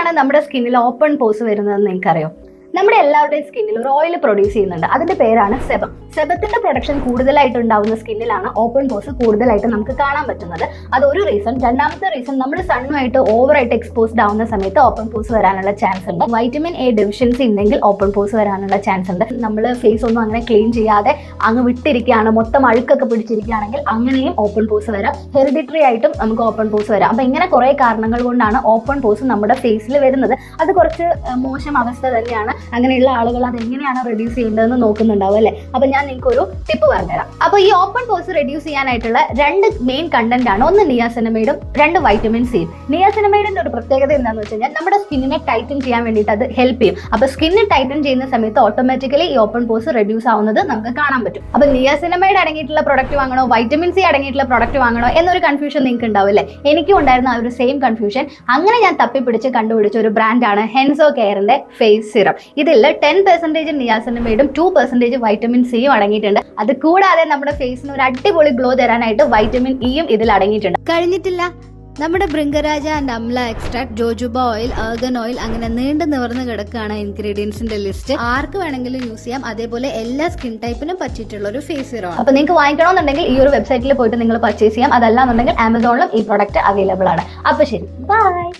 എന്തിനാണ് നമ്മുടെ സ്കിന്നിൽ ഓപ്പൺ പോസ് വരുന്നതെന്ന് നിങ്ങൾക്കറിയോ? നമ്മുടെ എല്ലാവരുടെയും സ്കിന്നിൽ ഒരു ഓയിൽ പ്രൊഡ്യൂസ് ചെയ്യുന്നുണ്ട്. അതിന്റെ പേരാണ് സെബം. സെബത്തിന്റെ പ്രൊഡക്ഷൻ കൂടുതലായിട്ട് ഉണ്ടാവുന്ന സ്കിന്നിലാണ് ഓപ്പൺ പോസ് കൂടുതലായിട്ട് നമുക്ക് കാണാൻ പറ്റുന്നത്. അതൊരു റീസൺ. രണ്ടാമത്തെ റീസൺ, നമ്മൾ സണ്ണുമായിട്ട് ഓവറായിട്ട് എക്സ്പോസ്ഡ് ആവുന്ന സമയത്ത് ഓപ്പൺ പോസ് വരാനുള്ള ചാൻസ് ഉണ്ട്. വൈറ്റമിൻ എ ഡെഫിഷ്യൻസി ഉണ്ടെങ്കിൽ ഓപ്പൺ പോസ് വരാനുള്ള ചാൻസ് ഉണ്ട്. നമ്മൾ ഫേസ് ഒന്നും അങ്ങനെ ക്ലീൻ ചെയ്യാതെ അങ്ങ് വിട്ടിരിക്കുകയാണ്, മൊത്തം അഴുക്കൊക്കെ പിടിച്ചിരിക്കുകയാണെങ്കിൽ അങ്ങനെയും ഓപ്പൺ പോസ് വരാം. ഹെറിഡിറ്ററി ആയിട്ടും നമുക്ക് ഓപ്പൺ പോസ് വരാം. അപ്പൊ ഇങ്ങനെ കുറെ കാരണങ്ങൾ കൊണ്ടാണ് ഓപ്പൺ പോസ് നമ്മുടെ ഫേസിൽ വരുന്നത്. അത് കുറച്ച് മോശം അവസ്ഥ തന്നെയാണ്. അങ്ങനെയുള്ള ആളുകൾ അതെങ്ങനെയാണ് റെഡ്യൂസ് ചെയ്യേണ്ടതെന്ന് നോക്കുന്നുണ്ടാവും അല്ലേ? അപ്പൊ ഞാൻ നിങ്ങൾക്ക് ഒരു ടിപ്പ് പറഞ്ഞുതരാം. അപ്പൊ ഈ ഓപ്പൺ പോസ് റെഡ്യൂസ് ചെയ്യാനായിട്ടുള്ള രണ്ട് മെയിൻ കണ്ടന്റ് ആണ്. ഒന്ന് നിയാസിനമൈഡും, രണ്ട് വൈറ്റമിൻ സി. നിയാസിനമൈഡിന്റെ ഒരു പ്രത്യേകത എന്താണെന്ന് വെച്ച് കഴിഞ്ഞാൽ നമ്മുടെ സ്കിന്നിനെ ടൈറ്റൻ ചെയ്യാൻ വേണ്ടിയിട്ട് അത് ഹെൽപ്പ് ചെയ്യും. അപ്പൊ സ്കിന്ന് ടൈറ്റൻ ചെയ്യുന്ന സമയത്ത് ഓട്ടോമാറ്റിക്കലി ഈ ഓപ്പൺ പോസ് റെഡ്യൂസ് ആവുന്നത് നമുക്ക് കാണാൻ പറ്റും. അപ്പൊ നിയാസിനമൈഡ് അടങ്ങിയിട്ടുള്ള പ്രൊഡക്റ്റ് വാങ്ങണോ വൈറ്റമിൻ സി അടങ്ങിയിട്ടുള്ള പ്രൊഡക്റ്റ് വാങ്ങണോ എന്നൊരു കൺഫ്യൂഷൻ നിങ്ങൾക്ക് ഉണ്ടാവില്ലേ? എനിക്കും ഉണ്ടായിരുന്ന ആ ഒരു സെയിം കൺഫ്യൂഷൻ. അങ്ങനെ ഞാൻ തപ്പിപ്പിടിച്ച് കണ്ടുപിടിച്ച ഒരു ബ്രാൻഡാണ് ഹെൻസോ കെയറിന്റെ ഫേസ് സിറം. ഇതിൽ 10% നിയാസിനമൈഡും 2% വൈറ്റമിൻ സിയും അടങ്ങിയിട്ടുണ്ട്. അത് കൂടാതെ നമ്മുടെ ഫേസിന് ഒരു അടിപൊളി ഗ്ലോ തരാനായിട്ട് വൈറ്റമിൻ ഇയും ഇതിൽ അടങ്ങിയിട്ടുണ്ട്. കഴിഞ്ഞിട്ടില്ല, നമ്മുടെ bhringraj and amla extract, jojoba oil, argan oil, അങ്ങനെ നീണ്ടു നിവർന്ന് കിടക്കുകയാണ് ഇൻഗ്രീഡിയൻസിന്റെ ലിസ്റ്റ്. ആർക്ക് വേണമെങ്കിലും യൂസ് ചെയ്യാം. അതേപോലെ എല്ലാ സ്കിൻ ടൈപ്പിനും പറ്റിയിട്ടുള്ള ഒരു ഫേസ് സിറം. അപ്പൊ നിങ്ങൾക്ക് വാങ്ങിക്കണമെന്നുണ്ടെങ്കിൽ ഈ ഒരു വെബ്സൈറ്റിൽ പോയിട്ട് നിങ്ങൾ പർച്ചേസ് ചെയ്യാം. അതല്ലാന്നുണ്ടെങ്കിൽ ആമസോണിലും ഈ പ്രൊഡക്റ്റ് അവൈലബിൾ ആണ്. അപ്പൊ ശരി, ബൈ.